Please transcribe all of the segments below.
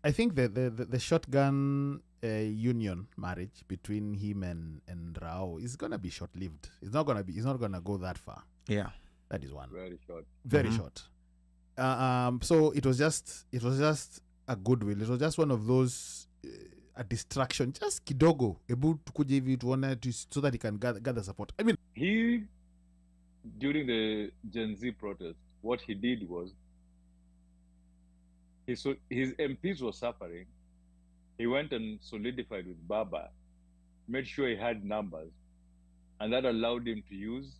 I think the shotgun union marriage between him and Rao is gonna be short lived. It's not gonna go that far. Yeah. That is one. Very short. Very short. So it was just a goodwill. It was just one of those a distraction, just kidogo, able to kuja hivi tuone so that he can gather support. I mean, He, during the Gen Z protest, what he did was his MPs were suffering. He went and solidified with Baba, made sure he had numbers, and that allowed him to use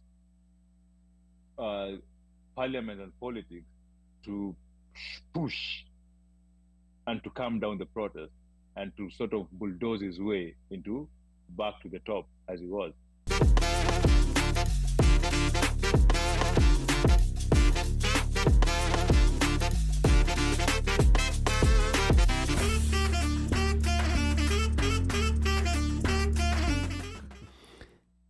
parliament and politics to push and to calm down the protest and to sort of bulldoze his way into back to the top as he was.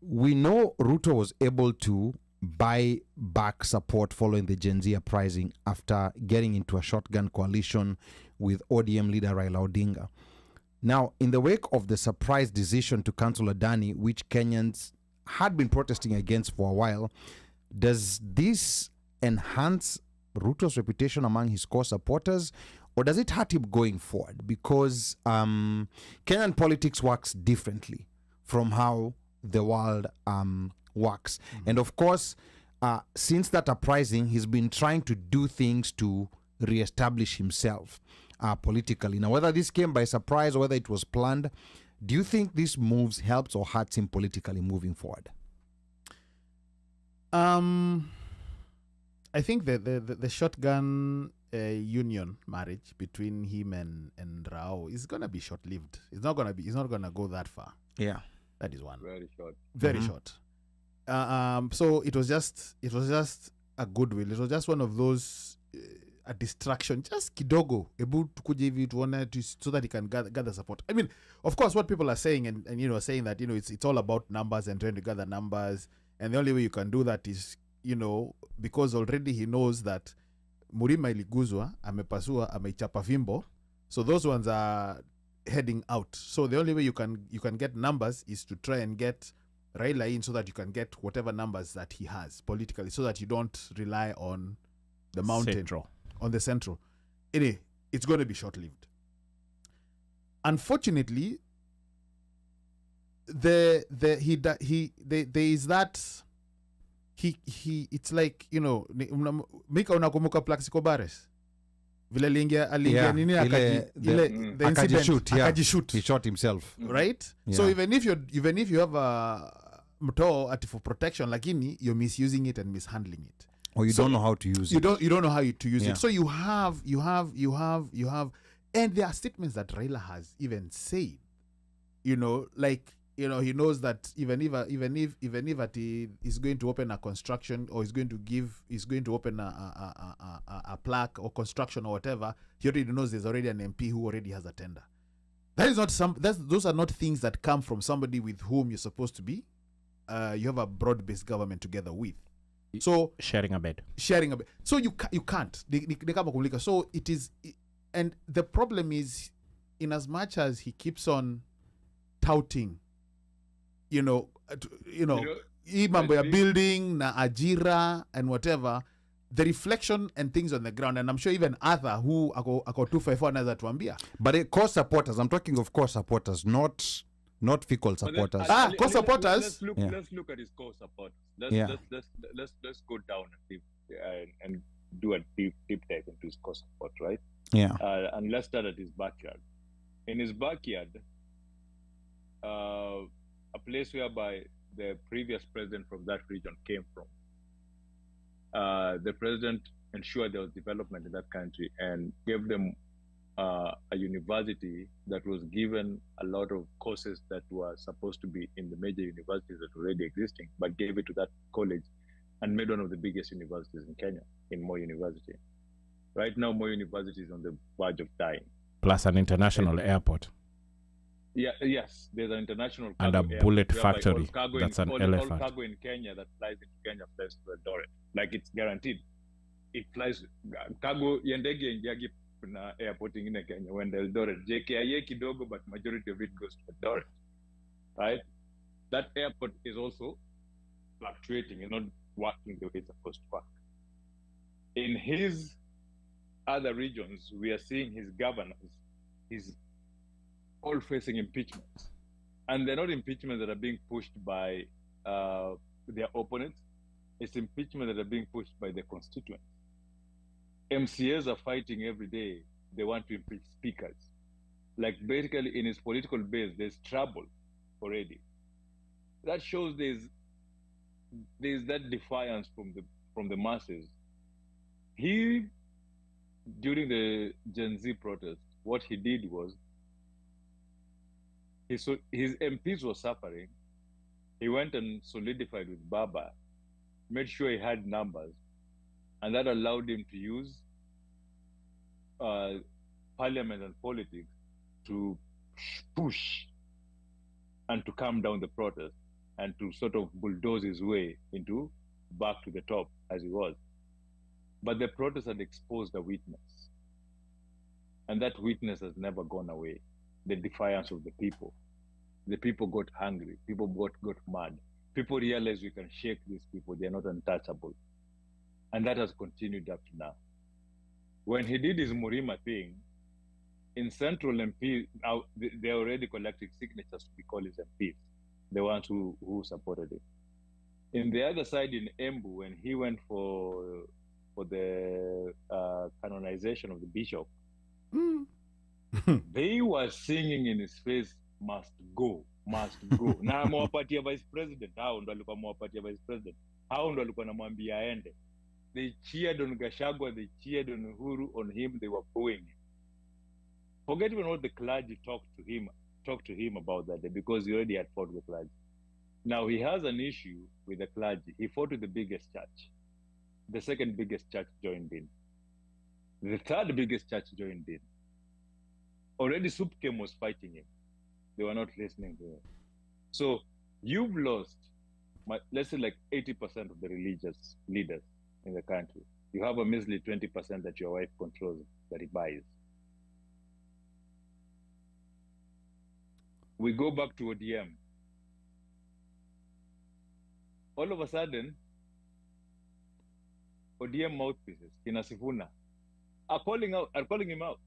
We know Ruto was able to buy back support following the Gen Z uprising after getting into a shotgun coalition with ODM leader Raila Odinga. Now, in the wake of the surprise decision to cancel Adani, which Kenyans had been protesting against for a while, does this enhance Ruto's reputation among his core supporters, or does it hurt him going forward? Because Kenyan politics works differently from how the world works. And of course, since that uprising, he's been trying to do things to reestablish himself politically. Now, whether this came by surprise or whether it was planned, do you think this moves helps or hurts him politically moving forward? I think the shotgun union marriage between him and Rao is gonna be short lived. It's not gonna go that far. Yeah. That is one. Very short. Very short. So it was just a goodwill. It was just one of those a distraction, just kidogo, able to kuja hivi tuone so that he can gather support. I mean, of course, what people are saying and saying that it's all about numbers and trying to gather numbers, and the only way you can do that is because already he knows that Murima iliguzwa, amepasua, ameichapa fimbo, so those ones are heading out. So the only way you can get numbers is to try and get Raila in so that you can get whatever numbers that he has politically, so that you don't rely on the mountain, on the central. Anyway, it's going to be short-lived. Unfortunately, there is that he it's like Mika unakumbuka Plaxico Barres vile aliingia nini the incident akajishoot, he shot himself, right? So even if you have a mtoo at for protection, lakini you're misusing it and mishandling it, or you don't know how to use it. You don't know how to use it. So you have and there are statements that Raila has even said, he knows that even if he is going to open a construction, or is going to open a plaque or construction or whatever, he already knows there's already an MP who already has a tender. Those are not things that come from somebody with whom you're supposed to be you have a broad-based government together with. So sharing a bed. So you can't. So it is, and the problem is, in as much as he keeps on touting, hii mambo ya building na ajira and whatever, the reflection and things on the ground, and I'm sure even Arthur, who ako 254 anaweza tuambia. But core supporters, I'm talking of core supporters, not fickle supporters. Core supporters. Let's look at his core supporters. Let's go down and do a deep dive into his core support, right? Yeah. And let's start at his backyard. In his backyard, a place whereby the previous president from that region came from. The president ensured there was development in that country and gave them a university that was given a lot of courses that were supposed to be in the major universities that were already existing, but gave it to that college and made one of the biggest universities in Kenya, in Moi University. Right now, Moi University is on the verge of dying. Plus an international airport. Yes, there's an international and a airport, bullet factory. That's an elephant. All cargo in Kenya that flies into Kenya flies to Eldoret. Like, it's guaranteed. It flies cargo yendege kuna airport ingine Kenya when Eldoret JKIA kidogo, but majority of it goes to Eldoret, right? That airport is also fluctuating, it's not working the way it's supposed to work. In his other regions, we are seeing his governors, he's all facing impeachments. And they're not impeachments that are being pushed by their opponents, it's impeachment that are being pushed by the constituents. MCAs are fighting every day, they want to impeach speakers. Like basically in his political base, there's trouble already. That shows there's that defiance from the masses. He, during the Gen Z protest, what he did was, his MPs were suffering. He went and solidified with Baba, made sure he had numbers, and that allowed him to use parliament and politics to push and to calm down the protest and to sort of bulldoze his way into back to the top as he was. But the protest had exposed a weakness. And that weakness has never gone away. The defiance of the people. The people got hungry. People got mad. People realized we can shake these people. They're not untouchable. And that has continued up to now. When he did his Murima thing, in Central MP, they're already collecting signatures to be called his MPs, the ones who supported it. In the other side, in Embu, when he went for the canonization of the bishop, they were singing in his face, must go, must go. Na mwapatia vice president, hao ndo alikuwa mwapatia vice president. Hao ndo alikuwa namwambia aende. They cheered on Gachagua, they cheered on Uhuru, on him, they were booing him. Forget even what the clergy talked to him about that day, because he already had fought with the clergy. Now he has an issue with the clergy. He fought with the biggest church. The second biggest church joined in. The third biggest church joined in. Already Supkem was fighting him. They were not listening to him. So you've lost, let's say like 80% of the religious leaders in the country. You have a measly 20% that your wife controls, that he buys. We go back to ODM. All of a sudden, ODM mouthpieces, Kina Sifuna, are calling him out.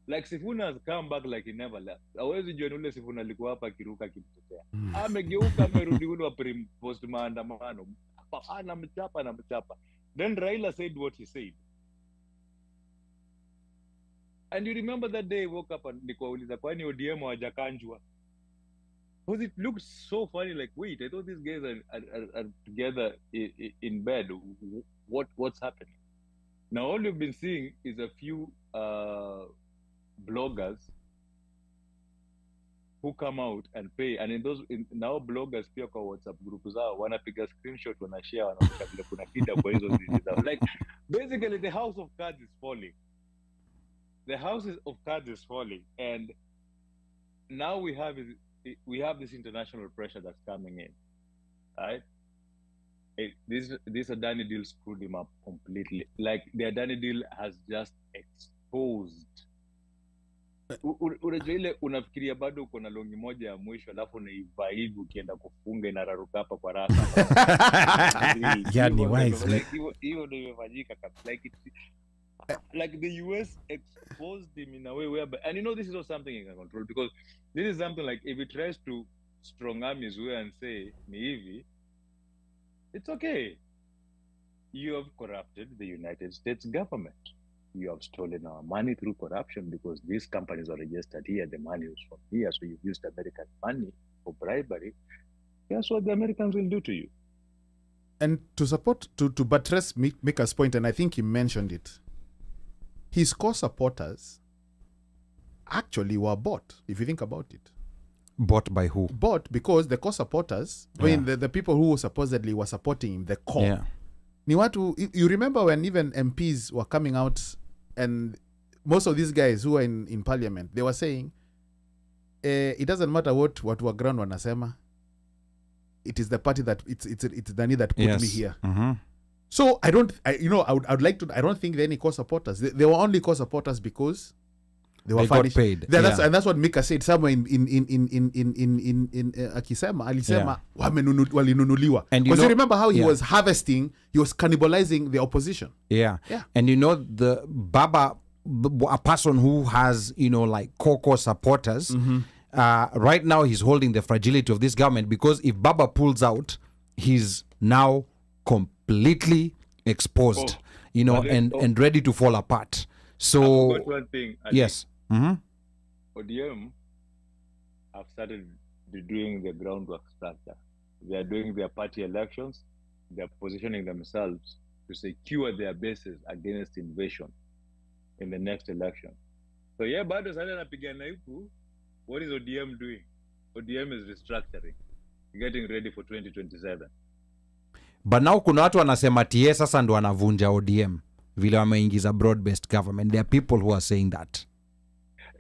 Like Sifuna has come back like he never left. Hawezi jua ule Sifuna alikuwa hapa akiruka akimtetea. Amegeuka amerudi ule wa post maandamano. Anamchapa. Then Raila said what he said. And you remember that day I woke up and nikauliza kwani ODM hawajakanjwa? Because it looked so funny, like, wait, I thought these guys are together in bed. What's happening? Now all you've been seeing is a few bloggers who come out and pay, and now bloggers pia kwa WhatsApp group zao wanapiga screenshot, wanashare, wanaonyesha vile kuna shida kwa hizo zao. Like basically the house of cards is falling. The house of cards is falling, and now we have this international pressure that's coming in, right? This Adani deal screwed him up completely. Like the Adani deal has just exposed. Unajua ile unafikiria bado uko na longi moja ya mwisho alafu unaiva hivi ukienda kufunga inararuka hapa kwa rasa. Yani wise. Hiyo ndio imefanyika kabisa. Like the US exposed him in a way where, and you know this is not something he can control, because this is something like if he tries to strong arm his way and say ni hivi, it's okay. You have corrupted the United States government. You have stolen our money through corruption because these companies are registered here. The money is from here, so you've used American money for bribery. Guess what the Americans will do to you? And to support, to buttress Mika's point, and I think he mentioned it, his core supporters actually were bought, if you think about it. Bought by who? Bought because the core supporters, the people who supposedly were supporting him, the core. Yeah. Ni watu, you remember when even MPs were coming out and most of these guys who were in parliament, they were saying, it doesn't matter what Waground wanasema. It is the party that, it's Dani that put me here. Mm-hmm. So I would like to. I don't think they're any core supporters. They were only core supporters because they were got paid. And that's what Mika said somewhere in akisema alisema walinunuliwa. Because you remember how he was harvesting, he was cannibalizing the opposition. Yeah. And the Baba, a person who has like core supporters, right now he's holding the fragility of this government, because if Baba pulls out, he's now completely exposed, and ready to fall apart. So one thing, yes. ODM have started doing the groundwork structure. They are doing their party elections. They are positioning themselves to secure their bases against invasion in the next election. So bado sana napigana huku. What is ODM doing? ODM is restructuring, getting ready for 2027. But now kuna watu wanasema TS sasa ndo wanavunja ODM vile wameingiza broad-based government. There are people who are saying that.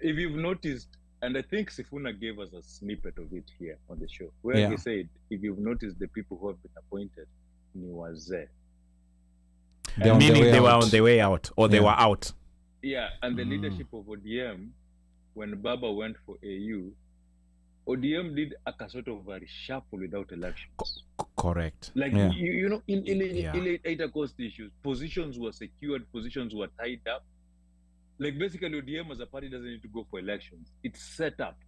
If you've noticed, and I think Sifuna gave us a snippet of it here on the show, where he said, if you've noticed, the people who have been appointed, ni wazee. Meaning they were on the way out, or they were out. Yeah, and the leadership of ODM, when Baba went for AU, ODM did a sort of a reshuffle without elections. Correct. Like, in 8 cost issues, positions were secured, positions were tied up. Like, basically, ODM as a party doesn't need to go for elections. It's set up.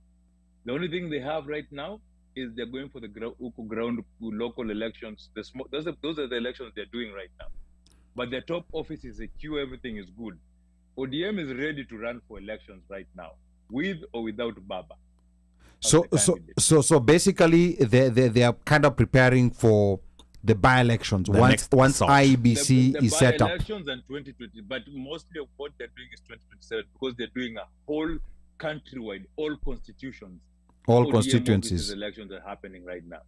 The only thing they have right now is they're going for the ground local elections. Those are the elections they're doing right now. But their top office is secure, everything is good. ODM is ready to run for elections right now, with or without Baba. So basically, they are kind of preparing for the by-elections once IEBC is set up. By-elections and 2020, but mostly of what they're doing is 2027, because they're doing a whole countrywide, all constitutions. All constituencies. Elections are happening right now.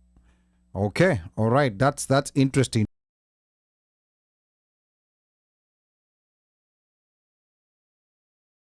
Okay, all right, that's interesting.